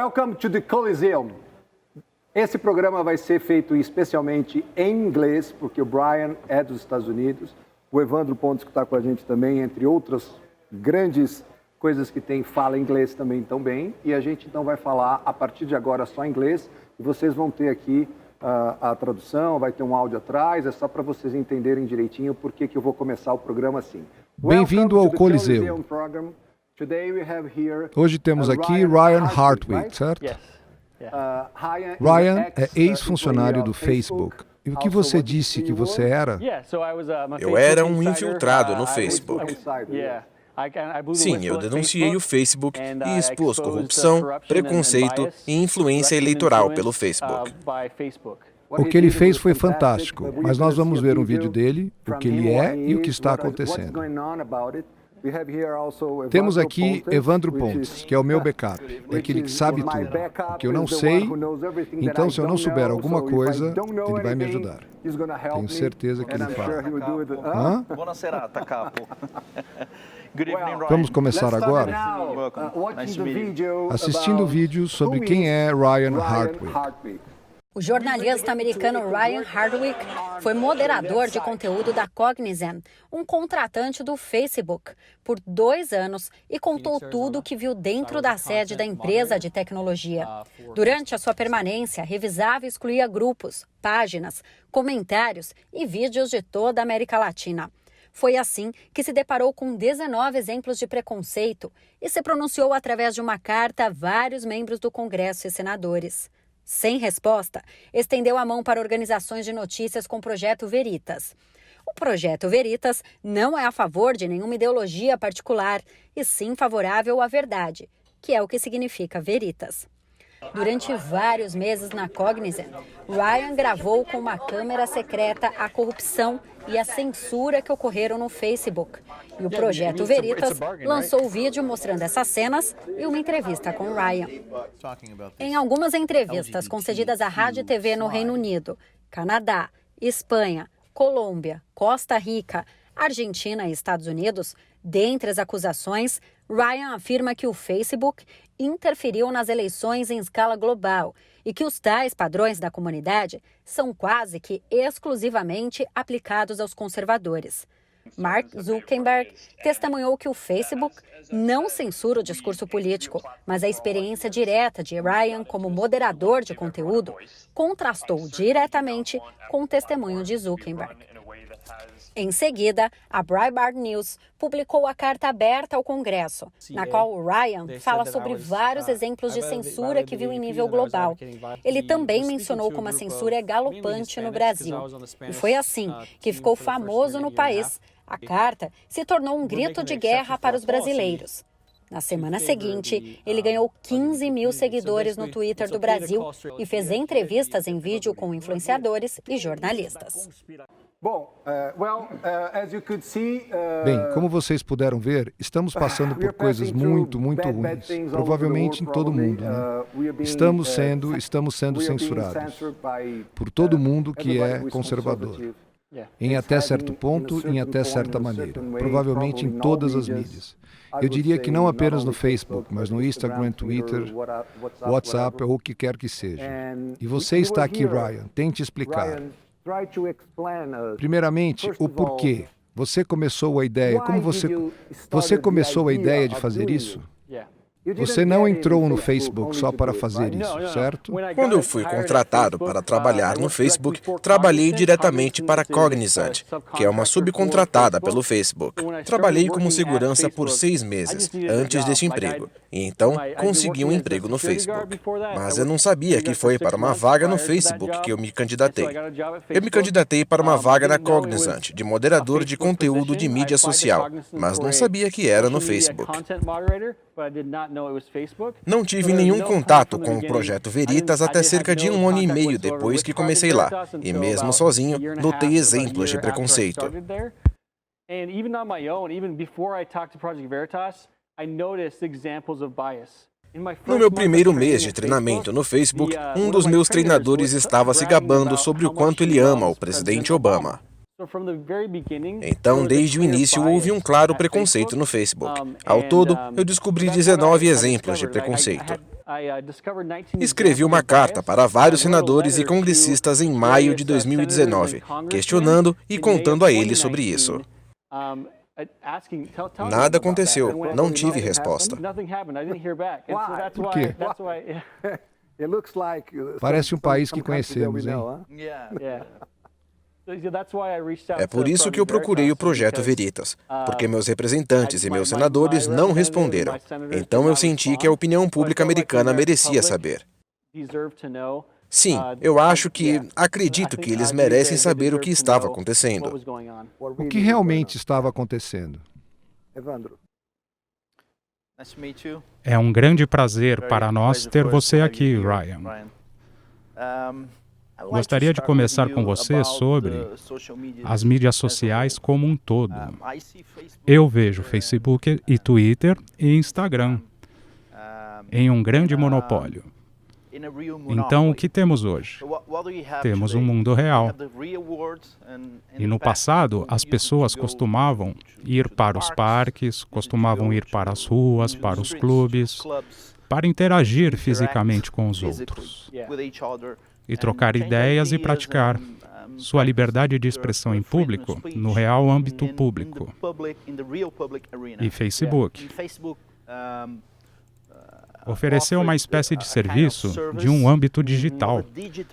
Welcome to the Coliseum. Esse programa vai ser feito especialmente em inglês, porque o Brian é dos Estados Unidos, o Evandro Pontes, que está com a gente também, entre outras grandes coisas que tem, fala inglês também tão bem, e a gente então vai falar a partir de agora só inglês, e vocês vão ter aqui a tradução, vai ter um áudio atrás, é só para vocês entenderem direitinho por que eu vou começar o programa assim. Bem-vindo ao Coliseu. Hoje temos aqui Ryan Hartwig, certo? Ryan é ex-funcionário do Facebook. E o que você disse que você era? Eu era um infiltrado no Facebook. Sim, eu denunciei o Facebook e expus corrupção, preconceito e influência eleitoral pelo Facebook. O que ele fez foi fantástico, mas nós vamos ver um vídeo dele, o que ele é e o que está acontecendo. Temos aqui Evandro Pontes, que é o meu backup, é aquele que sabe tudo. O que eu não sei, então se eu não souber alguma coisa, ele vai me ajudar. Tenho certeza que ele fala. Hã? Vamos começar agora? Assistindo o vídeo sobre quem é Ryan Hartwig. O jornalista americano Ryan Hardwick foi moderador de conteúdo da Cognizant, um contratante do Facebook, por 2 anos e contou tudo o que viu dentro da sede da empresa de tecnologia. Durante a sua permanência, revisava e excluía grupos, páginas, comentários e vídeos de toda a América Latina. Foi assim que se deparou com 19 exemplos de preconceito e se pronunciou através de uma carta a vários membros do Congresso e senadores. Sem resposta, estendeu a mão para organizações de notícias com o Projeto Veritas. O Projeto Veritas não é a favor de nenhuma ideologia particular, e sim favorável à verdade, que é o que significa Veritas. Durante vários meses na Cognizant, Ryan gravou com uma câmera secreta a corrupção e a censura que ocorreram no Facebook. E o Projeto Veritas lançou o vídeo mostrando essas cenas e uma entrevista com Ryan. Em algumas entrevistas concedidas à rádio e TV no Reino Unido, Canadá, Espanha, Colômbia, Costa Rica, Argentina e Estados Unidos, dentre as acusações, Ryan afirma que o Facebook interferiu nas eleições em escala global e que os tais padrões da comunidade são quase que exclusivamente aplicados aos conservadores. Mark Zuckerberg testemunhou que o Facebook não censura o discurso político, mas a experiência direta de Ryan como moderador de conteúdo contrastou diretamente com o testemunho de Zuckerberg. Em seguida, a Breitbart News publicou a carta aberta ao Congresso, na qual o Ryan fala sobre vários exemplos de censura que viu em nível global. Ele também mencionou como a censura é galopante no Brasil. E foi assim que ficou famoso no país. A carta se tornou um grito de guerra para os brasileiros. Na semana seguinte, ele ganhou 15 mil seguidores no Twitter do Brasil e fez entrevistas em vídeo com influenciadores e jornalistas. Bem, como vocês puderam ver, estamos passando por coisas muito ruins, provavelmente em todo o mundo, né? Estamos sendo censurados por todo mundo que é conservador. Em até certo ponto, em até certa maneira, provavelmente em todas as mídias. Eu diria que não apenas no Facebook, mas no Instagram, Twitter, WhatsApp ou o que quer que seja. E você está aqui, Ryan, tente explicar. Primeiramente, o porquê. Você começou a ideia, você começou a ideia de fazer isso? Você não entrou no Facebook só para fazer isso, certo? Quando eu fui contratado para trabalhar no Facebook, trabalhei diretamente para a Cognizant, que é uma subcontratada pelo Facebook. Trabalhei como segurança por 6 meses antes deste emprego, e então consegui um emprego no Facebook. Mas eu não sabia que foi para uma vaga no Facebook que eu me candidatei. Eu me candidatei para uma vaga na Cognizant, de moderador de conteúdo de mídia social, mas não sabia que era no Facebook. Não tive nenhum contato com o Projeto Veritas até cerca de 1 ano e meio depois que comecei lá, e mesmo sozinho, notei exemplos de preconceito. No meu primeiro mês de treinamento no Facebook, um dos meus treinadores estava se gabando sobre o quanto ele ama o presidente Obama. Então, desde o início, houve um claro preconceito no Facebook. Ao todo, eu descobri 19 exemplos de preconceito. Escrevi uma carta para vários senadores e congressistas em maio de 2019, questionando e contando a eles sobre isso. Nada aconteceu, não tive resposta. Por quê? Parece um país que conhecemos, hein? É por isso que eu procurei o Projeto Veritas, porque meus representantes e meus senadores não responderam. Então eu senti que a opinião pública americana merecia saber. Sim, eu acredito que eles merecem saber o que estava acontecendo. O que realmente estava acontecendo? Evandro. É um grande prazer para nós ter você aqui, Ryan. Gostaria de começar com você sobre as mídias sociais como um todo. Eu vejo Facebook e Twitter e Instagram em um grande monopólio. Então, o que temos hoje? Temos um mundo real. E no passado, as pessoas costumavam ir para os parques, costumavam ir para as ruas, para os clubes, para interagir fisicamente com os outros e trocar ideias e praticar sua liberdade de expressão em público no real âmbito público. E Facebook ofereceu uma espécie de serviço de um âmbito digital,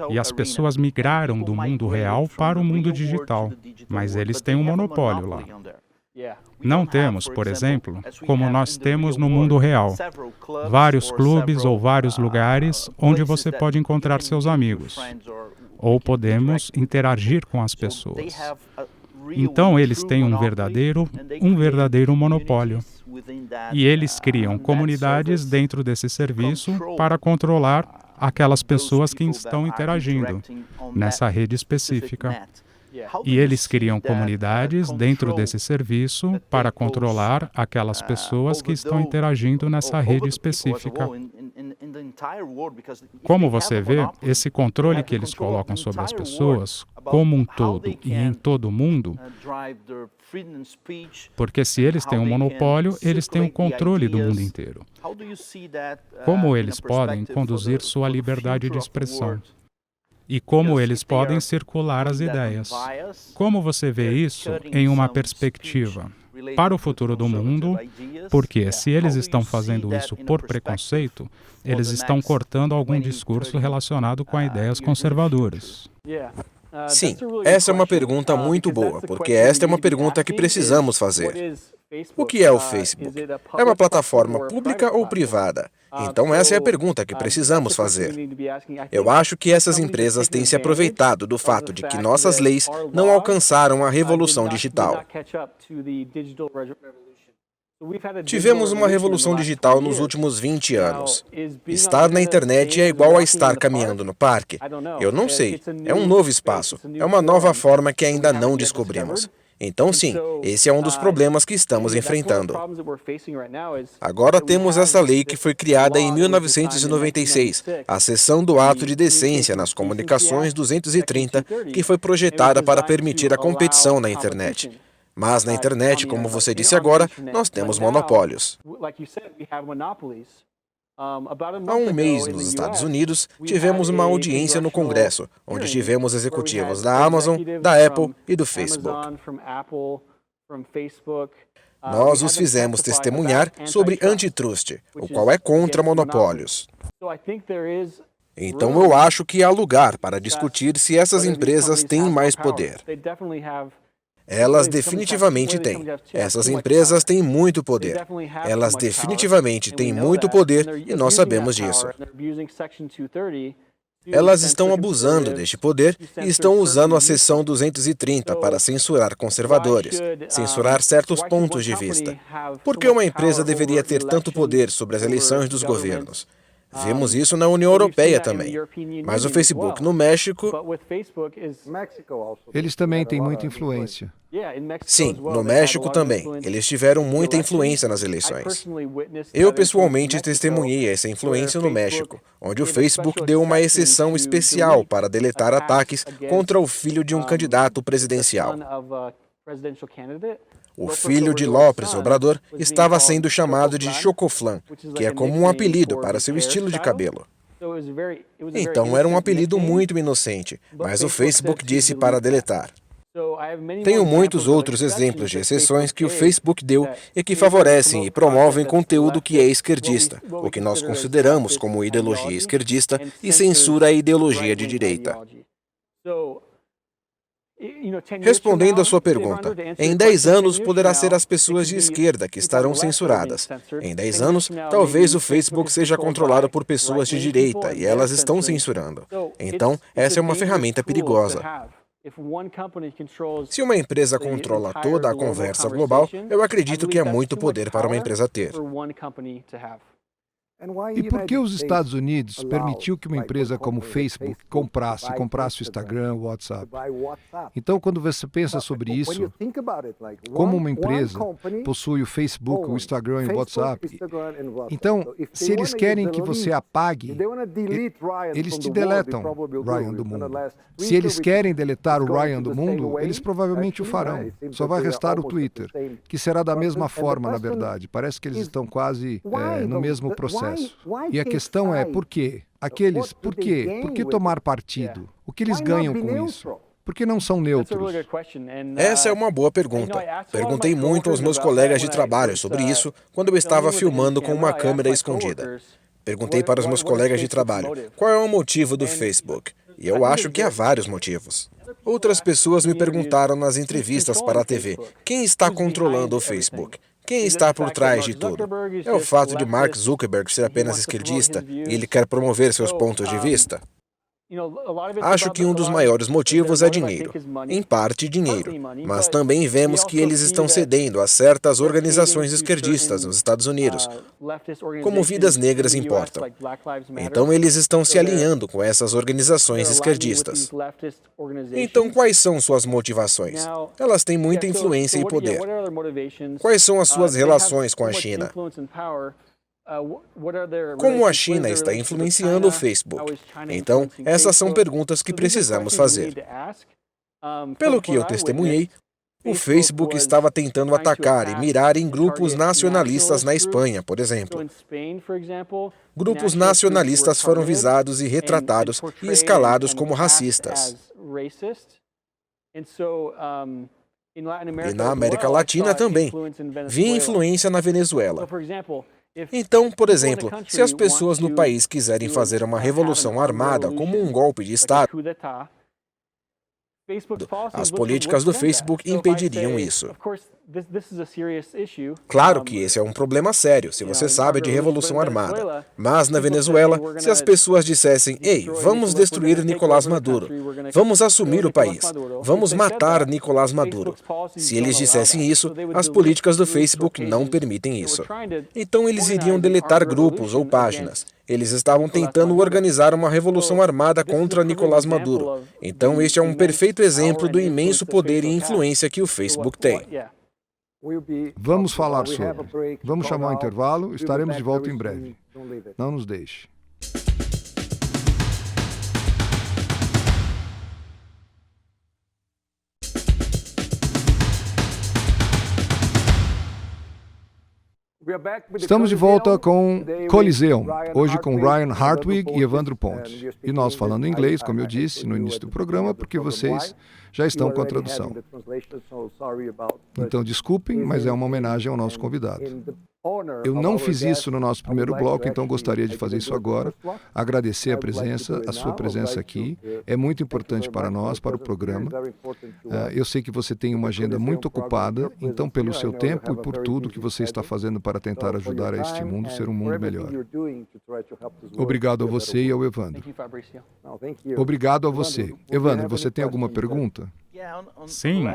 e as pessoas migraram do mundo real para o mundo digital, mas eles têm um monopólio lá. Não temos, por exemplo, como nós temos no mundo real, vários clubes ou vários lugares onde você pode encontrar seus amigos, ou podemos interagir com as pessoas. Então, eles têm um verdadeiro monopólio. E eles criam comunidades dentro desse serviço para controlar aquelas pessoas que estão interagindo nessa rede específica. E eles criam comunidades dentro desse serviço para controlar aquelas pessoas que estão interagindo nessa rede específica. Como você vê, esse controle que eles colocam sobre as pessoas, como um todo e em todo o mundo, porque se eles têm um monopólio, eles têm o controle do mundo inteiro. Como eles podem conduzir sua liberdade de expressão? E como eles podem circular as ideias? Como você vê isso em uma perspectiva para o futuro do mundo? Porque se eles estão fazendo isso por preconceito, eles estão cortando algum discurso relacionado com ideias conservadoras. Sim, essa é uma pergunta muito boa, porque esta é uma pergunta que precisamos fazer. O que é o Facebook? É uma plataforma pública ou privada? Então essa é a pergunta que precisamos fazer. Eu acho que essas empresas têm se aproveitado do fato de que nossas leis não alcançaram a revolução digital. Tivemos uma revolução digital nos últimos 20 anos. Estar na internet é igual a estar caminhando no parque? Eu não sei. É um novo espaço. É uma nova forma que ainda não descobrimos. Então, sim, esse é um dos problemas que estamos enfrentando. Agora temos essa lei que foi criada em 1996, a seção do Ato de Decência nas Comunicações 230, que foi projetada para permitir a competição na internet. Mas na internet, como você disse agora, nós temos monopólios. Há um mês, nos Estados Unidos, tivemos uma audiência no Congresso, onde tivemos executivos da Amazon, da Apple e do Facebook. Nós os fizemos testemunhar sobre antitrust, o qual é contra monopólios. Então eu acho que há lugar para discutir se essas empresas têm mais poder. Elas definitivamente têm. Essas empresas têm muito poder. Elas definitivamente têm muito poder e nós sabemos disso. Elas estão abusando deste poder e estão usando a seção 230 para censurar conservadores, censurar certos pontos de vista. Por que uma empresa deveria ter tanto poder sobre as eleições dos governos? Vemos isso na União Europeia também. Mas o Facebook no México... Eles também têm muita influência. Sim, no México também. Eles tiveram muita influência nas eleições. Eu pessoalmente testemunhei essa influência no México, onde o Facebook deu uma exceção especial para deletar ataques contra o filho de um candidato presidencial. O filho de López Obrador estava sendo chamado de Chocoflan, que é como um apelido para seu estilo de cabelo. Então era um apelido muito inocente, mas o Facebook disse para deletar. Tenho muitos outros exemplos de exceções que o Facebook deu e que favorecem e promovem conteúdo que é esquerdista, o que nós consideramos como ideologia esquerdista, e censura a ideologia de direita. Respondendo à sua pergunta, em 10 anos poderá ser as pessoas de esquerda que estarão censuradas. Em 10 anos, talvez o Facebook seja controlado por pessoas de direita e elas estão censurando. Então, essa é uma ferramenta perigosa. Se uma empresa controla toda a conversa global, eu acredito que é muito poder para uma empresa ter. E por que os Estados Unidos permitiu que uma empresa como o Facebook comprasse o Instagram, o WhatsApp? Então, quando você pensa sobre isso, como uma empresa possui o Facebook, o Instagram e o WhatsApp, então, se eles querem que você apague, eles te deletam, Ryan do mundo. Se eles querem deletar o Ryan do mundo, eles provavelmente o farão. Só vai restar o Twitter, que será da mesma forma, na verdade. Parece que eles estão quase no mesmo processo. E a questão é, por quê? Por quê? Por que tomar partido? O que eles ganham com isso? Por que não são neutros? Essa é uma boa pergunta. Perguntei muito aos meus colegas de trabalho sobre isso quando eu estava filmando com uma câmera escondida. Perguntei para os meus colegas de trabalho, qual é o motivo do Facebook? E eu acho que há vários motivos. Outras pessoas me perguntaram nas entrevistas para a TV, quem está controlando o Facebook? Quem está por trás de tudo? É o fato de Mark Zuckerberg ser apenas esquerdista e ele quer promover seus pontos de vista? Acho que um dos maiores motivos é dinheiro. Em parte, dinheiro. Mas também vemos que eles estão cedendo a certas organizações esquerdistas nos Estados Unidos, como Vidas Negras Importam. Então, eles estão se alinhando com essas organizações esquerdistas. Então, quais são suas motivações? Elas têm muita influência e poder. Quais são as suas relações com a China? Como a China está influenciando o Facebook? Então, essas são perguntas que precisamos fazer. Pelo que eu testemunhei, o Facebook estava tentando atacar e mirar em grupos nacionalistas na Espanha, por exemplo. Grupos nacionalistas foram visados e retratados e escalados como racistas. E na América Latina também. Vi influência na Venezuela. Então, por exemplo, se as pessoas no país quiserem fazer uma revolução armada como um golpe de Estado, as políticas do Facebook impediriam isso. Claro que esse é um problema sério, se você sabe de revolução armada. Mas na Venezuela, se as pessoas dissessem, ei, vamos destruir Nicolás Maduro, vamos assumir o país, vamos matar Nicolás Maduro. Se eles dissessem isso, as políticas do Facebook não permitem isso. Então eles iriam deletar grupos ou páginas. Eles estavam tentando organizar uma revolução armada contra Nicolás Maduro. Então este é um perfeito exemplo do imenso poder e influência que o Facebook tem. Vamos falar sobre. Vamos chamar um intervalo, estaremos de volta em breve. Não nos deixe. Estamos de volta com Coliseum, hoje com Ryan Hartwig e Evandro Pontes. E nós falando inglês, como eu disse no início do programa, porque vocês já estão com a tradução. Então, desculpem, mas é uma homenagem ao nosso convidado. Eu não fiz isso no nosso primeiro bloco, então gostaria de fazer isso agora. Agradecer a sua presença aqui. É muito importante para nós, para o programa. Eu sei que você tem uma agenda muito ocupada, então pelo seu tempo e por tudo que você está fazendo para tentar ajudar a este mundo ser um mundo melhor. Obrigado a você e ao Evandro. Obrigado a você. Evandro, você tem alguma pergunta? Sim.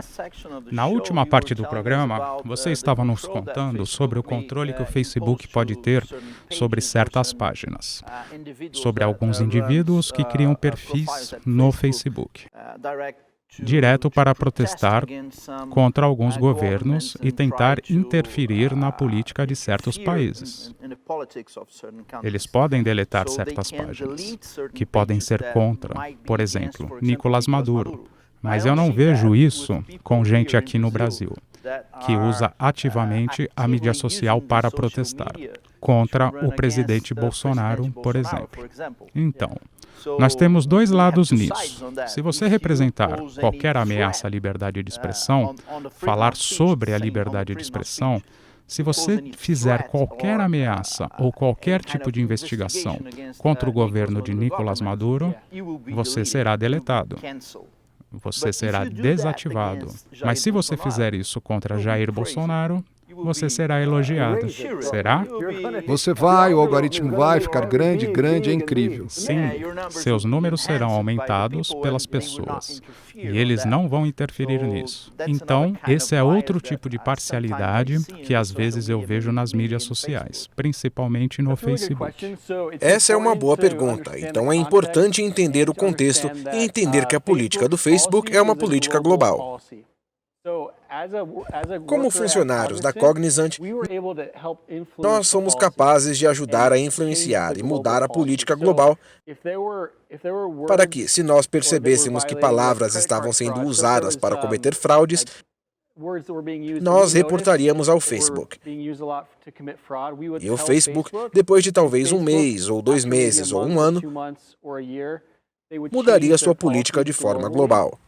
Na última parte do programa, você estava nos contando sobre o controle que o Facebook pode ter sobre certas páginas, sobre alguns indivíduos que criam perfis no Facebook, direto para protestar contra alguns governos e tentar interferir na política de certos países. Eles podem deletar certas páginas, que podem ser contra, por exemplo, Nicolás Maduro. Mas eu não vejo isso com gente aqui no Brasil, que usa ativamente a mídia social para protestar contra o presidente Bolsonaro, por exemplo. Então, nós temos dois lados nisso. Se você representar qualquer ameaça à liberdade de expressão, falar sobre a liberdade de expressão, se você fizer qualquer ameaça ou qualquer tipo de investigação contra o governo de Nicolás Maduro, você será deletado. Você será desativado. Mas se você fizer isso contra Jair Bolsonaro, você será elogiado. Será? Você vai, o algoritmo vai ficar grande, grande, é incrível. Sim, seus números serão aumentados pelas pessoas. E eles não vão interferir nisso. Então, esse é outro tipo de parcialidade que às vezes eu vejo nas mídias sociais, principalmente no Facebook. Essa é uma boa pergunta. Então é importante entender o contexto e entender que a política do Facebook é uma política global. Como funcionários da Cognizant, nós somos capazes de ajudar a influenciar e mudar a política global para que, se nós percebêssemos que palavras estavam sendo usadas para cometer fraudes, nós reportaríamos ao Facebook. E o Facebook, depois de talvez um mês, ou 2 meses, ou um ano, mudaria sua política de forma global.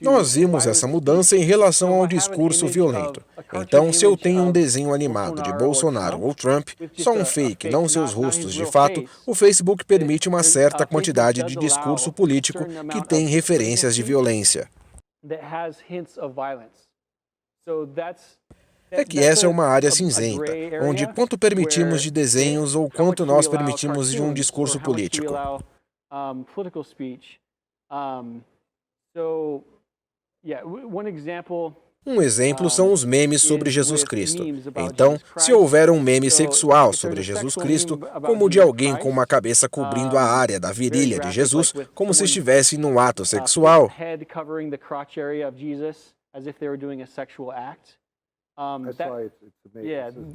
Nós vimos essa mudança em relação ao discurso violento. Então, se eu tenho um desenho animado de Bolsonaro ou Trump, só um fake, não seus rostos de fato, o Facebook permite uma certa quantidade de discurso político que tem referências de violência. É que essa é uma área cinzenta, onde quanto permitimos de desenhos ou quanto nós permitimos de um discurso político. Um exemplo são os memes sobre Jesus Cristo. Então, se houver um meme sexual sobre Jesus Cristo, como o de alguém com uma cabeça cobrindo a área da virilha de Jesus, como se estivesse num ato sexual,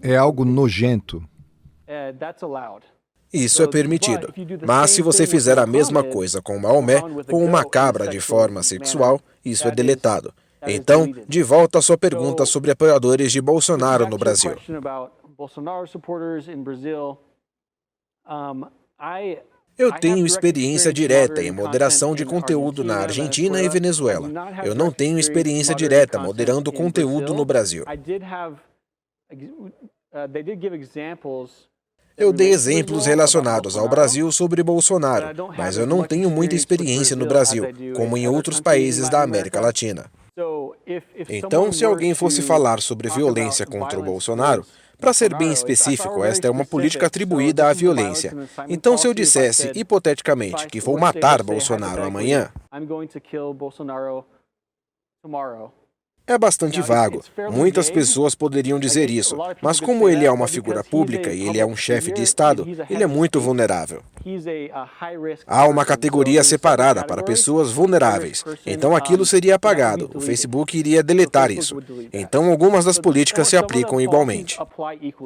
é algo nojento. Isso é permitido. Mas se você fizer a mesma coisa com Maomé, com uma cabra de forma sexual, isso é deletado. Então, de volta à sua pergunta sobre apoiadores de Bolsonaro no Brasil. Eu tenho experiência direta em moderação de conteúdo na Argentina e Venezuela. Eu não tenho experiência direta moderando conteúdo no Brasil. Eu dei exemplos relacionados ao Brasil sobre Bolsonaro, mas eu não tenho muita experiência no Brasil, como em outros países da América Latina. Então, se alguém fosse falar sobre violência contra o Bolsonaro, para ser bem específico, esta é uma política atribuída à violência. Então, se eu dissesse, hipoteticamente, que vou matar Bolsonaro amanhã, é bastante vago. Muitas pessoas poderiam dizer isso, mas como ele é uma figura pública e ele é um chefe de Estado, ele é muito vulnerável. Há uma categoria separada para pessoas vulneráveis, então aquilo seria apagado. O Facebook iria deletar isso. Então algumas das políticas se aplicam igualmente.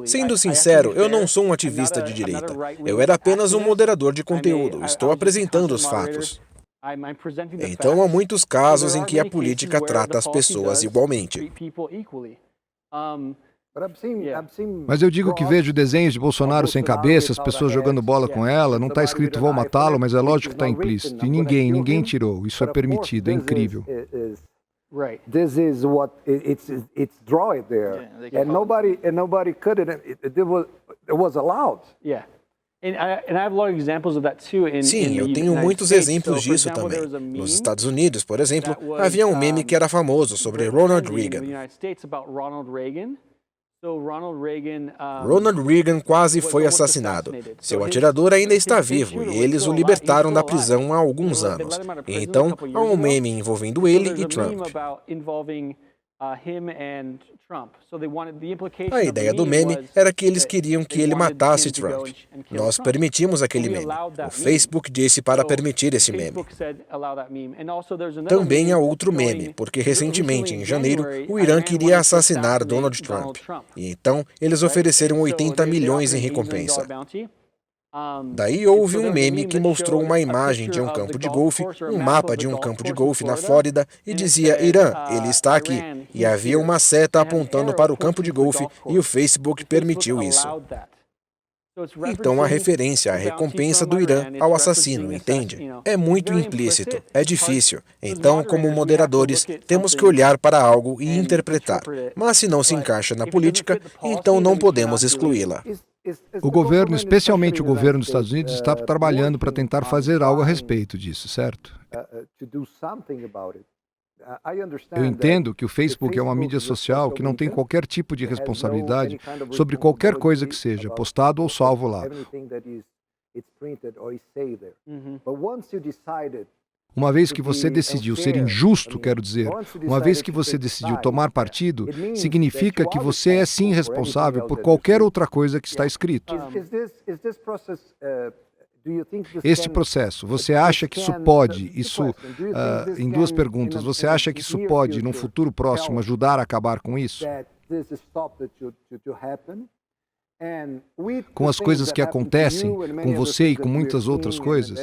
Sendo sincero, eu não sou um ativista de direita. Eu era apenas um moderador de conteúdo. Estou apresentando os fatos. Então, há muitos casos em que a política trata as pessoas igualmente. Mas eu digo que vejo desenhos de Bolsonaro sem cabeça, as pessoas jogando bola com ela, não está escrito vou matá-lo, mas é lógico que está implícito. E ninguém tirou, isso é permitido, é incrível. This is what it's draw it there, and nobody could it was allowed. Sim, eu tenho muitos exemplos disso também. Nos Estados Unidos, por exemplo, havia um meme que era famoso sobre Ronald Reagan. Ronald Reagan quase foi assassinado. Seu atirador ainda está vivo e eles o libertaram da prisão há alguns anos. E então, há um meme envolvendo ele e Trump. A ideia do meme era que eles queriam que ele matasse Trump. Nós permitimos aquele meme. O Facebook disse para permitir esse meme. Também há outro meme, porque recentemente, em janeiro, o Irã queria assassinar Donald Trump. E então, eles ofereceram 80 milhões em recompensa. Daí houve um meme que mostrou uma imagem de um campo de golfe, um mapa de um campo de golfe na Flórida e dizia Irã, ele está aqui. E havia uma seta apontando para o campo de golfe e o Facebook permitiu isso. Então a referência à recompensa do Irã ao assassino, entende? É muito implícito, é difícil. Então, como moderadores, temos que olhar para algo e interpretar. Mas se não se encaixa na política, então não podemos excluí-la. O governo, especialmente o governo dos Estados Unidos, está trabalhando para tentar fazer algo a respeito disso, certo? Eu entendo que o Facebook é uma mídia social que não tem qualquer tipo de responsabilidade sobre qualquer coisa que seja postado ou salvo lá. Uma vez que você decidiu ser injusto, quero dizer, uma vez que você decidiu tomar partido, significa que você é sim responsável por qualquer outra coisa que está escrito. Este processo, você acha que isso pode, em duas perguntas, você acha que isso pode, num futuro próximo, ajudar a acabar com isso? Com as coisas que acontecem com você e com muitas outras coisas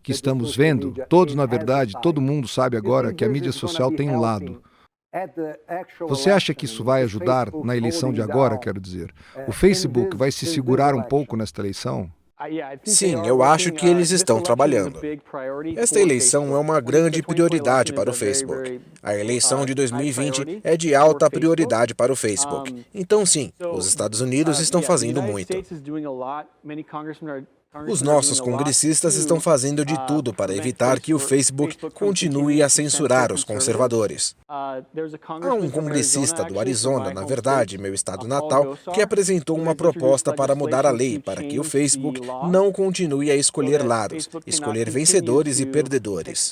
que estamos vendo, todos, na verdade, todo mundo sabe agora que a mídia social tem um lado. Você acha que isso vai ajudar na eleição de agora, quero dizer? O Facebook vai se segurar um pouco nesta eleição? Sim, eu acho que eles estão trabalhando. Esta eleição é uma grande prioridade para o Facebook. A eleição de 2020 é de alta prioridade para o Facebook. Então, sim, os Estados Unidos estão fazendo muito. Os nossos congressistas estão fazendo de tudo para evitar que o Facebook continue a censurar os conservadores. Há um congressista do Arizona, na verdade, meu estado natal, que apresentou uma proposta para mudar a lei para que o Facebook não continue a escolher lados, escolher vencedores e perdedores.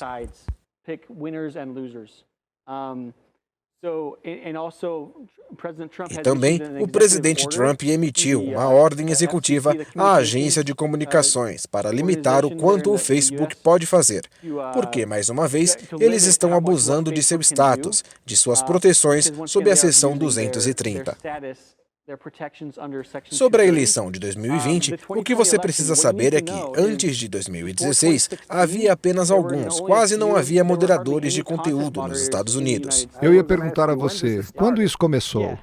E também, o presidente Trump emitiu uma ordem executiva à agência de comunicações para limitar o quanto o Facebook pode fazer, porque, mais uma vez, eles estão abusando de seu status, de suas proteções sob a seção 230. Sobre a eleição de 2020, o que você precisa saber é que, antes de 2016, havia apenas alguns, quase não havia moderadores de conteúdo nos Estados Unidos. Eu ia perguntar a você, quando isso começou?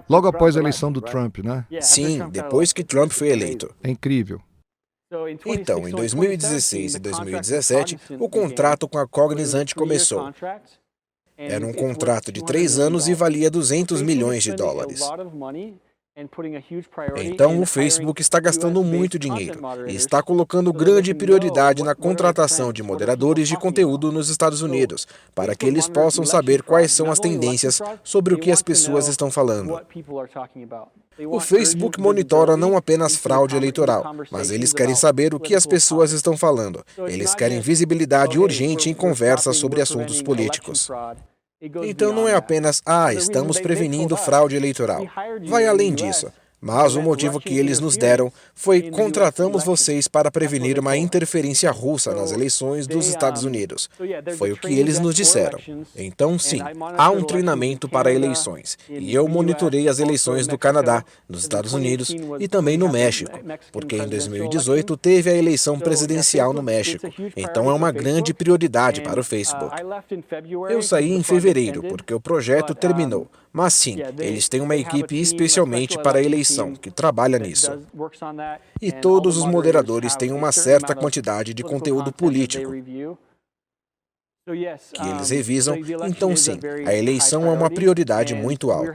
Logo após a eleição do Trump, né? Sim, depois que Trump foi eleito. É incrível. Então, em 2016 e 2017, o contrato com a Cognizant começou. Era um contrato de 3 anos e valia $200 milhões. Então, o Facebook está gastando muito dinheiro e está colocando grande prioridade na contratação de moderadores de conteúdo nos Estados Unidos, para que eles possam saber quais são as tendências sobre o que as pessoas estão falando. O Facebook monitora não apenas fraude eleitoral, mas eles querem saber o que as pessoas estão falando. Eles querem visibilidade urgente em conversas sobre assuntos políticos. Então não é apenas, estamos prevenindo fraude eleitoral. Vai além disso. Mas o motivo que eles nos deram foi: contratamos vocês para prevenir uma interferência russa nas eleições dos Estados Unidos. Foi o que eles nos disseram. Então, sim, há um treinamento para eleições. E eu monitorei as eleições do Canadá, nos Estados Unidos e também no México, porque em 2018 teve a eleição presidencial no México. Então é uma grande prioridade para o Facebook. Eu saí em fevereiro, porque o projeto terminou. Mas sim, eles têm uma equipe especialmente para a eleição, que trabalha nisso. E todos os moderadores têm uma certa quantidade de conteúdo político que eles revisam. Então sim, a eleição é uma prioridade muito alta.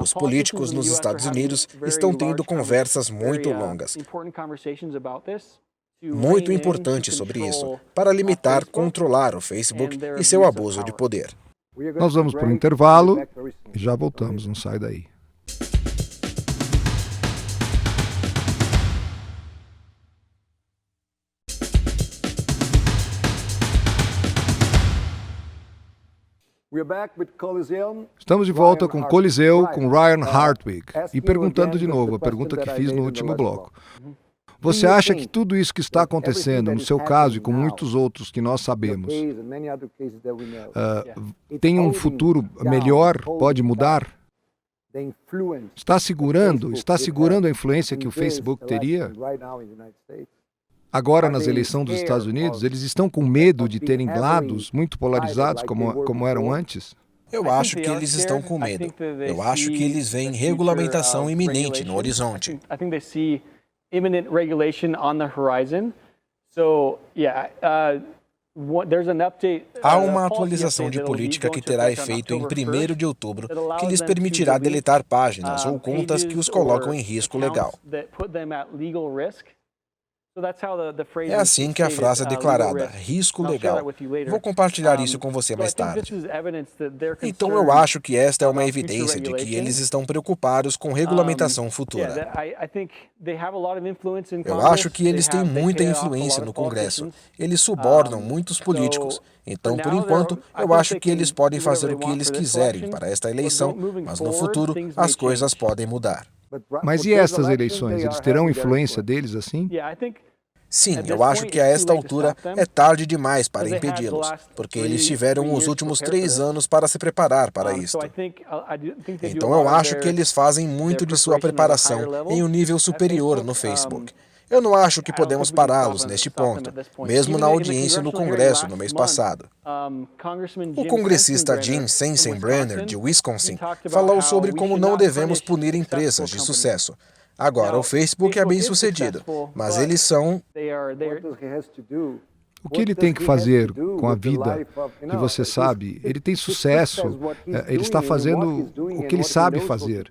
Os políticos nos Estados Unidos estão tendo conversas muito longas, muito importantes sobre isso, para limitar, controlar o Facebook e seu abuso de poder. Nós vamos para o intervalo e já voltamos, não sai daí. Estamos de volta com Coliseu, com Ryan Hartwig, e perguntando de novo a pergunta que fiz no último bloco. Você acha que tudo isso que está acontecendo, no seu caso e com muitos outros que nós sabemos, tem um futuro melhor, pode mudar? Está segurando a influência que o Facebook teria? Agora, nas eleições dos Estados Unidos, eles estão com medo de terem lados muito polarizados como eram antes? Eu acho que eles estão com medo. Eu acho que eles veem regulamentação iminente no horizonte. Imminent regulation on the horizon. So, there's an update. Há uma atualização de política que terá efeito em 1º de outubro, que lhes permitirá deletar páginas ou contas que os colocam em risco legal. É assim que a frase é declarada, risco legal. Vou compartilhar isso com você mais tarde. Então eu acho que esta é uma evidência de que eles estão preocupados com regulamentação futura. Eu acho que eles têm muita influência no Congresso. Eles subornam muitos políticos. Então, por enquanto, eu acho que eles podem fazer o que eles quiserem para esta eleição, mas no futuro as coisas podem mudar. Mas e estas eleições? Eles terão influência deles assim? Sim, eu acho que a esta altura é tarde demais para impedi-los, porque eles tiveram os últimos 3 anos para se preparar para isto. Então eu acho que eles fazem muito de sua preparação em um nível superior no Facebook. Eu não acho que podemos pará-los neste ponto, mesmo na audiência no Congresso no mês passado. O congressista Jim Sensenbrenner, de Wisconsin, falou sobre como não devemos punir empresas de sucesso. Agora, o Facebook é bem-sucedido, mas eles são... O que ele tem que fazer com a vida que você sabe? Ele tem sucesso, ele está fazendo o que ele sabe fazer.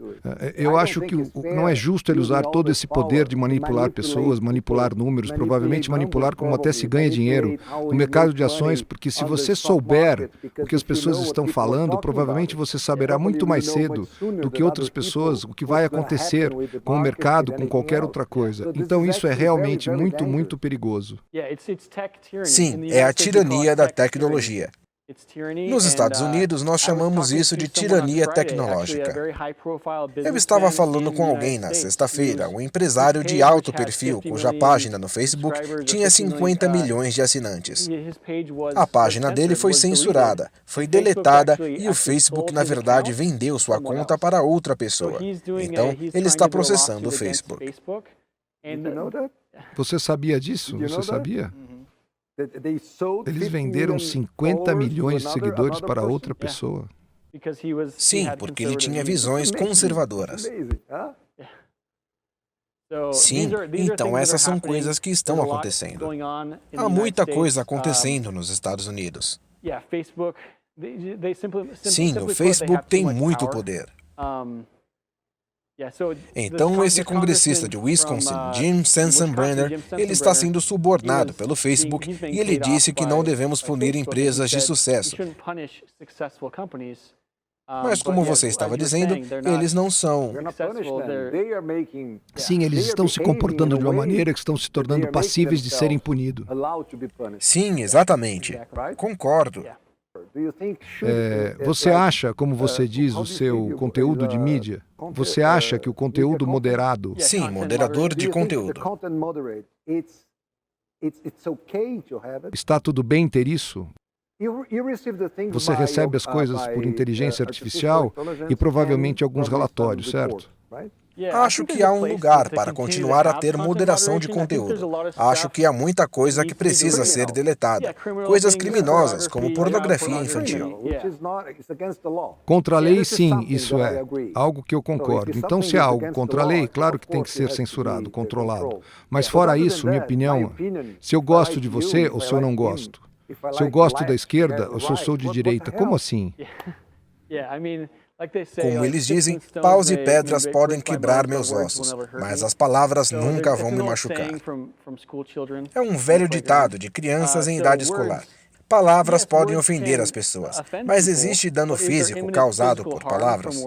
Eu acho que não é justo ele usar todo esse poder de manipular pessoas, manipular números, provavelmente manipular como até se ganha dinheiro no mercado de ações, porque se você souber o que as pessoas estão falando, provavelmente você saberá muito mais cedo do que outras pessoas o que vai acontecer com o mercado, com qualquer outra coisa. Então isso é realmente muito, muito perigoso. Sim, é a tirania da tecnologia. Nos Estados Unidos, nós chamamos isso de tirania tecnológica. Eu estava falando com alguém na sexta-feira, um empresário de alto perfil, cuja página no Facebook tinha 50 milhões de assinantes. A página dele foi censurada, foi deletada e o Facebook, na verdade, vendeu sua conta para outra pessoa. Então, ele está processando o Facebook. Você sabia disso? Você sabia? Eles venderam 50 milhões de seguidores para outra pessoa. Sim, porque ele tinha visões conservadoras. Sim, então essas são coisas que estão acontecendo. Há muita coisa acontecendo nos Estados Unidos. Sim, o Facebook tem muito poder. Então, esse congressista de Wisconsin, Jim Sensenbrenner, ele está sendo subornado pelo Facebook e ele disse que não devemos punir empresas de sucesso. Mas como você estava dizendo, eles não são. Sim, eles estão se comportando de uma maneira que estão se tornando passíveis de serem punidos. Sim, exatamente. Concordo. Você acha, como você diz, o seu conteúdo de mídia? Você acha que o conteúdo moderado... Sim, moderador de conteúdo. Está tudo bem ter isso? Você recebe as coisas por inteligência artificial e provavelmente alguns relatórios, certo? Acho que há um lugar para continuar a ter moderação de conteúdo. Acho que há muita coisa que precisa ser deletada. Coisas criminosas, como pornografia infantil. Contra a lei, sim, isso é algo que eu concordo. Então, se há algo contra a lei, claro que tem que ser censurado, controlado. Mas fora isso, minha opinião, se eu gosto de você ou se eu não gosto. Se eu gosto da esquerda ou se eu sou de direita, como assim? Como eles dizem, paus e pedras podem quebrar meus ossos, mas as palavras nunca vão me machucar. É um velho ditado de crianças em idade escolar. Palavras podem ofender as pessoas, mas existe dano físico causado por palavras?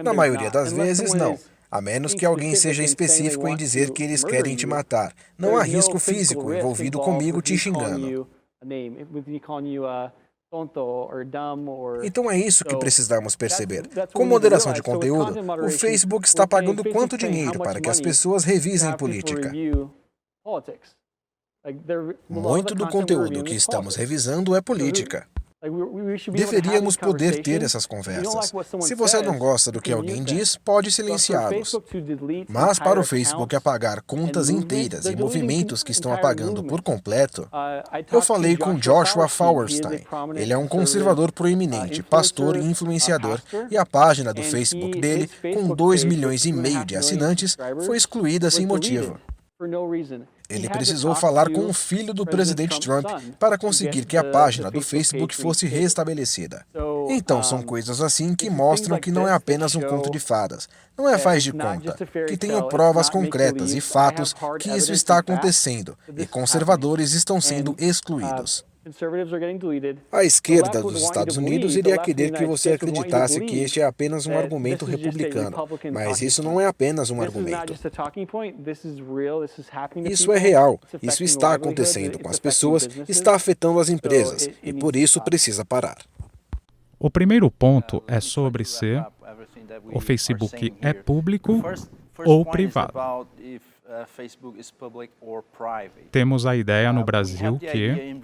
Na maioria das vezes, não. A menos que alguém seja específico em dizer que eles querem te matar. Não há risco físico envolvido comigo te xingando. Então é isso que precisamos perceber. Com moderação de conteúdo, o Facebook está pagando quanto dinheiro para que as pessoas revisem política? Muito do conteúdo que estamos revisando é política. Deveríamos poder ter essas conversas. Se você não gosta do que alguém diz, pode silenciá-los. Mas para o Facebook apagar contas inteiras e movimentos que estão apagando por completo, eu falei com Joshua Fauerstein. Ele é um conservador proeminente, pastor e influenciador, e a página do Facebook dele, com 2,5 milhões de assinantes, foi excluída sem motivo. Ele precisou falar com o filho do presidente Trump para conseguir que a página do Facebook fosse restabelecida. Então, são coisas assim que mostram que não é apenas um conto de fadas. Não é faz de conta. Que tenho provas concretas e fatos que isso está acontecendo e conservadores estão sendo excluídos. A esquerda dos Estados Unidos iria querer que você acreditasse que este é apenas um argumento republicano, mas isso não é apenas um argumento. Isso é real, isso está acontecendo com as pessoas, está afetando as empresas, e por isso precisa parar. O primeiro ponto é sobre se o Facebook é público ou privado. Temos a ideia no Brasil que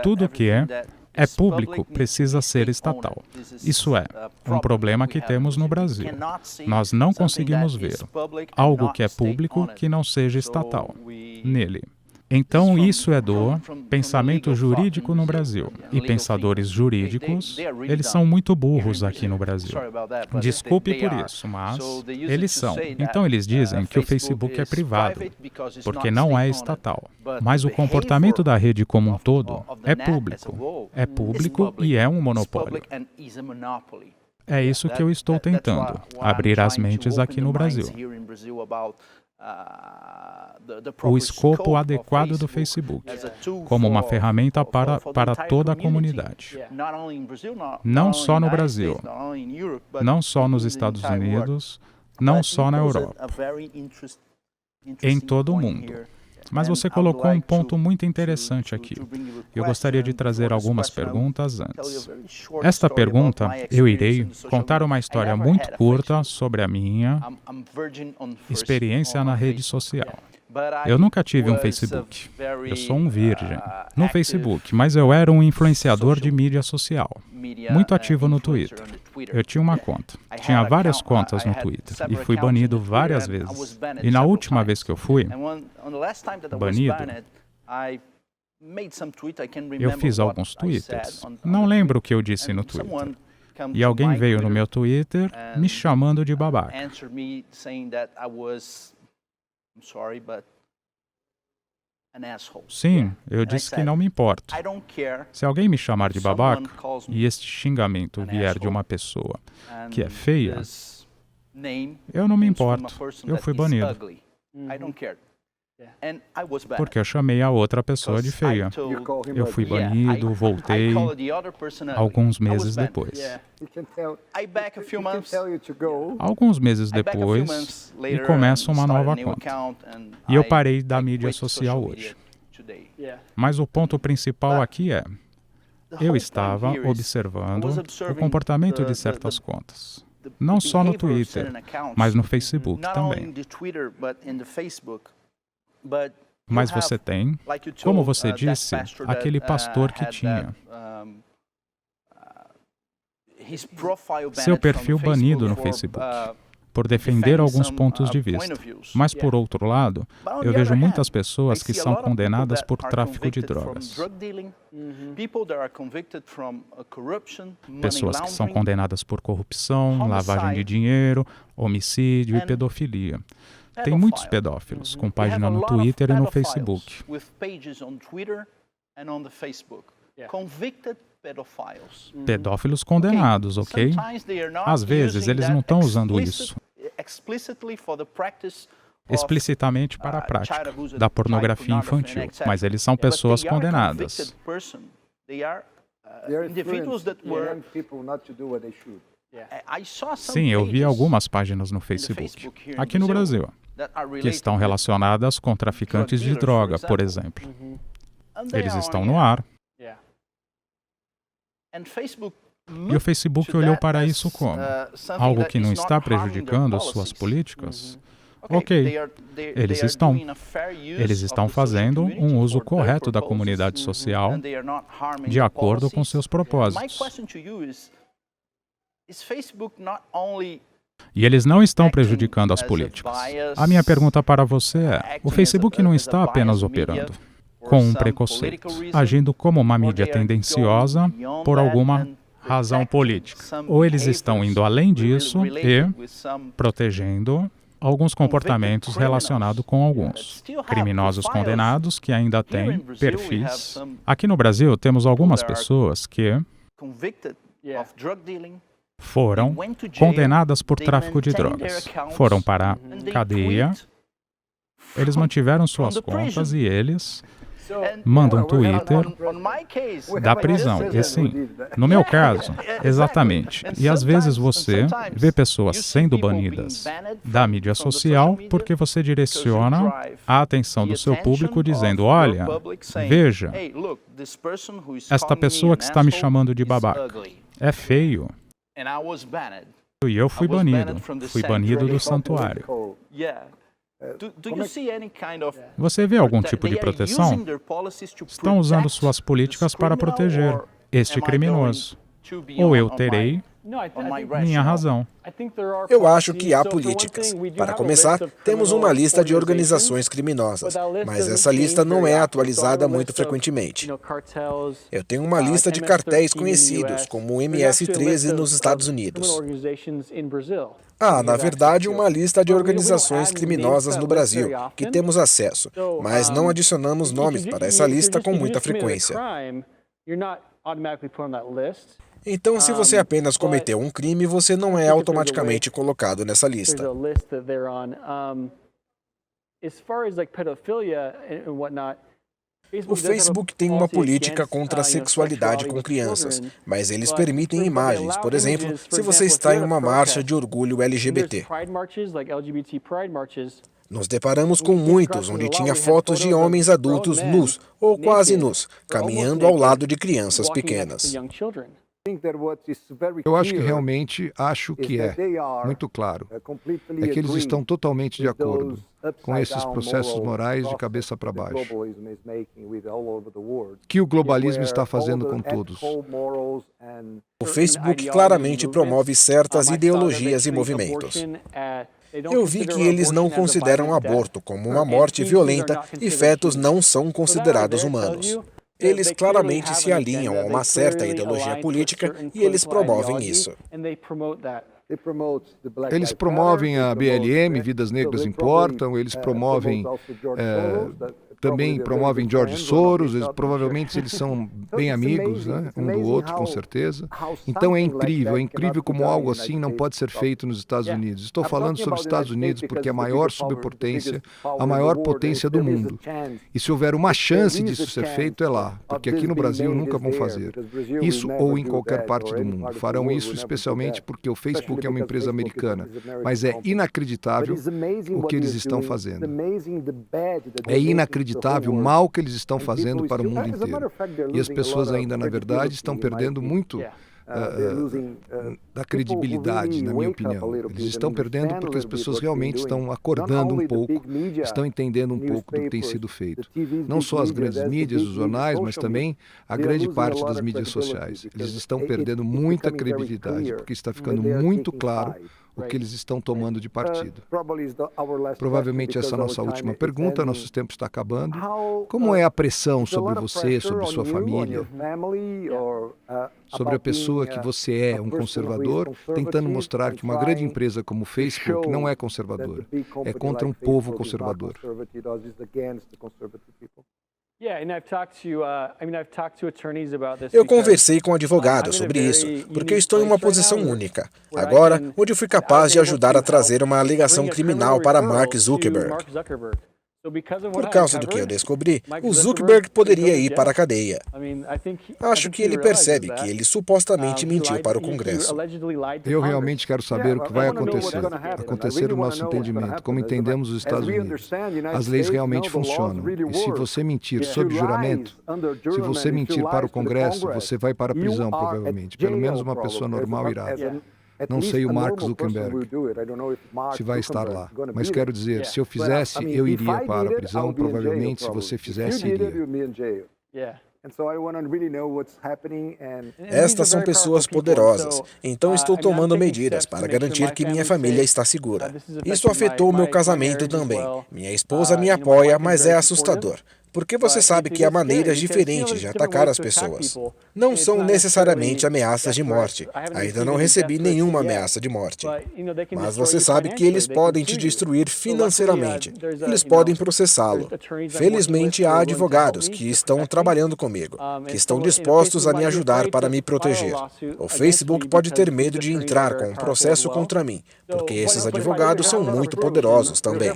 tudo que é público precisa ser estatal. Isso é um problema que temos no Brasil. Nós não conseguimos ver algo que é público que não seja estatal nele. Então, isso é do pensamento jurídico no Brasil. E pensadores jurídicos, eles são muito burros aqui no Brasil. Desculpe por isso, mas eles são. Então, eles dizem que o Facebook é privado, porque não é estatal. Mas o comportamento da rede como um todo é público. É público e é um monopólio. É isso que eu estou tentando, abrir as mentes aqui no Brasil. O escopo adequado do Facebook, como uma ferramenta para toda a comunidade. Não só no Brasil, não só nos Estados Unidos, não só na Europa, em todo o mundo. Mas você colocou um ponto muito interessante aqui. Eu gostaria de trazer algumas perguntas antes. Esta pergunta, eu irei contar uma história muito curta sobre a minha experiência na rede social. Eu nunca tive um Facebook. Eu sou um virgem no Facebook, mas eu era um influenciador de mídia social, muito ativo no Twitter. Eu tinha uma conta. Tinha várias contas no Twitter e fui banido várias vezes. E na última vez que eu fui banido, eu fiz alguns tweets. Não lembro o que eu disse no Twitter. E alguém veio no meu Twitter me chamando de babaca. Sim, eu disse que não me importo. Se alguém me chamar de babaca e este xingamento vier de uma pessoa que é feia, eu não me importo. Eu fui banido. Porque eu chamei a outra pessoa de feia. Eu fui banido, voltei alguns meses depois. Alguns meses depois, e começo uma nova conta. E eu parei da mídia social hoje. Mas o ponto principal aqui é, eu estava observando o comportamento de certas contas. Não só no Twitter, mas no Facebook também. Mas você tem, como você disse, aquele pastor que tinha seu perfil banido no Facebook por defender alguns pontos de vista. Mas, por outro lado, eu vejo muitas pessoas que são condenadas por tráfico de drogas. Pessoas que são condenadas por corrupção, lavagem de dinheiro, homicídio e pedofilia. Tem muitos pedófilos com página no Twitter e no Facebook. Pedófilos condenados, ok? Às vezes, eles não estão usando isso explicitamente para a prática da pornografia infantil, mas eles são pessoas condenadas. Sim, eu vi algumas páginas no Facebook, aqui no Brasil, que estão relacionadas com traficantes de droga, por exemplo. Eles estão no ar. E o Facebook olhou para isso como algo que não está prejudicando suas políticas? Ok, eles estão fazendo um uso correto da comunidade social de acordo com seus propósitos. E eles não estão prejudicando as políticas. A minha pergunta para você é: o Facebook não está apenas operando com um preconceito, agindo como uma mídia tendenciosa por alguma razão política? Ou eles estão indo além disso e protegendo alguns comportamentos relacionados com alguns criminosos condenados que ainda têm perfis? Aqui no Brasil, temos algumas pessoas que foram condenadas por tráfico de drogas. Foram para a cadeia, eles mantiveram suas contas e eles mandam Twitter da prisão. E sim, no meu caso, exatamente. E às vezes você vê pessoas sendo banidas da mídia social porque você direciona a atenção do seu público dizendo: olha, veja, esta pessoa que está me chamando de babaca é feio. E eu fui banido do santuário. Você vê algum tipo de proteção? Estão usando suas políticas para proteger este criminoso. Ou eu terei minha razão. Eu acho que há políticas. Para começar, temos uma lista de organizações criminosas, mas essa lista não é atualizada muito frequentemente. Eu tenho uma lista de cartéis conhecidos, como o MS-13 nos Estados Unidos. Há, na verdade, uma lista de organizações criminosas no Brasil, que temos acesso, mas não adicionamos nomes para essa lista com muita frequência. Então, se você apenas cometeu um crime, você não é automaticamente colocado nessa lista. O Facebook tem uma política contra a sexualidade com crianças, mas eles permitem imagens, por exemplo, se você está em uma marcha de orgulho LGBT. Nos deparamos com muitos onde tinha fotos de homens adultos nus, ou quase nus, caminhando ao lado de crianças pequenas. Eu acho que realmente é muito claro, é que eles estão totalmente de acordo com esses processos morais de cabeça para baixo, que o globalismo está fazendo com todos. O Facebook claramente promove certas ideologias e movimentos. Eu vi que eles não consideram aborto como uma morte violenta e fetos não são considerados humanos. Eles claramente se alinham a uma certa ideologia política e eles promovem isso. Eles promovem a BLM, Vidas Negras Importam, eles promovem... também promovem George Soros, provavelmente eles são bem amigos, né, um do outro, com certeza. Então é incrível como algo assim não pode ser feito nos Estados Unidos. Estou falando sobre os Estados Unidos porque é a maior superpotência, a maior potência do mundo. E se houver uma chance disso ser feito, é lá, porque aqui no Brasil nunca vão fazer. Isso ou em qualquer parte do mundo. Farão isso especialmente porque o Facebook é uma empresa americana, mas é inacreditável o que eles estão fazendo. É inacreditável o mal que eles estão fazendo para o mundo inteiro. E as pessoas ainda, na verdade, estão perdendo muito da credibilidade, na minha opinião. Eles estão perdendo porque as pessoas realmente estão acordando um pouco, estão entendendo um pouco do que tem sido feito. Não só as grandes mídias, os jornais, mas também a grande parte das mídias sociais. Eles estão perdendo muita credibilidade, porque está ficando muito claro o que eles estão tomando de partido. Provavelmente essa é a nossa última pergunta, nosso tempo está acabando. Como é a pressão sobre você, sobre sua família, sobre a pessoa que você é, um conservador, tentando mostrar que uma grande empresa como o Facebook não é conservadora, é contra um povo conservador? Eu conversei com advogados sobre isso, porque eu estou em uma posição única. Agora, onde eu fui capaz de ajudar a trazer uma alegação criminal para Mark Zuckerberg. Por causa do que eu descobri, o Zuckerberg poderia ir para a cadeia. Acho que ele percebe que ele supostamente mentiu para o Congresso. Eu realmente quero saber o que vai acontecer no nosso entendimento, como entendemos os Estados Unidos. As leis realmente funcionam. E se você mentir sob juramento, se você mentir para o Congresso, você vai para a prisão, provavelmente. Pelo menos uma pessoa normal irá. Não sei o Mark Zuckerberg se vai estar lá. Mas quero dizer, se eu fizesse, eu iria para a prisão. Provavelmente, se você fizesse, iria. Estas são pessoas poderosas, então estou tomando medidas para garantir que minha família está segura. Isso afetou o meu casamento também. Minha esposa me apoia, mas é assustador. Porque você sabe que há maneiras diferentes de atacar as pessoas. Não são necessariamente ameaças de morte. Ainda não recebi nenhuma ameaça de morte. Mas você sabe que eles podem te destruir financeiramente. Eles podem processá-lo. Felizmente, há advogados que estão trabalhando comigo, que estão dispostos a me ajudar para me proteger. O Facebook pode ter medo de entrar com um processo contra mim, porque esses advogados são muito poderosos também.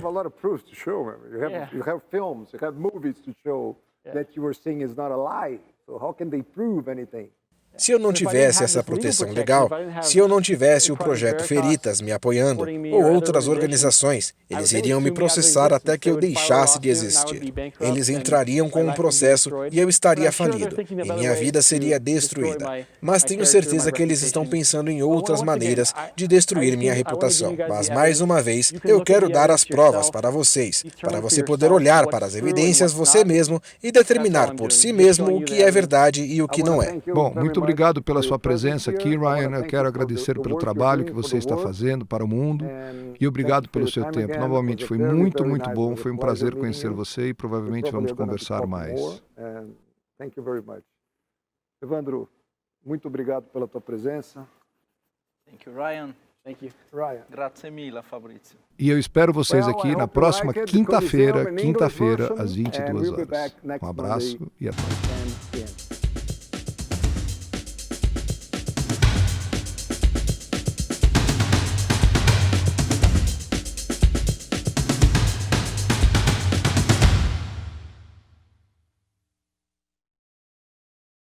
To show that you were saying is not a lie. So how can they prove anything? Se eu não tivesse essa proteção legal, se eu não tivesse o Projeto Veritas me apoiando, ou outras organizações, eles iriam me processar até que eu deixasse de existir. Eles entrariam com um processo e eu estaria falido, e minha vida seria destruída. Mas tenho certeza que eles estão pensando em outras maneiras de destruir minha reputação. Mas, mais uma vez, eu quero dar as provas para vocês, para você poder olhar para as evidências você mesmo e determinar por si mesmo o que é verdade e o que não é. Bom, muito obrigado pela sua presença aqui, Ryan. Eu quero agradecer pelo trabalho que você está fazendo para o mundo e obrigado pelo seu tempo. Novamente, foi muito, muito bom. Foi um prazer conhecer você e provavelmente vamos conversar mais. Evandro, muito obrigado pela tua presença. Thank you, Ryan. Thank you, Ryan. Grazie mille, Fabrizio. E eu espero vocês aqui na próxima quinta-feira, às 22 horas. Um abraço e até.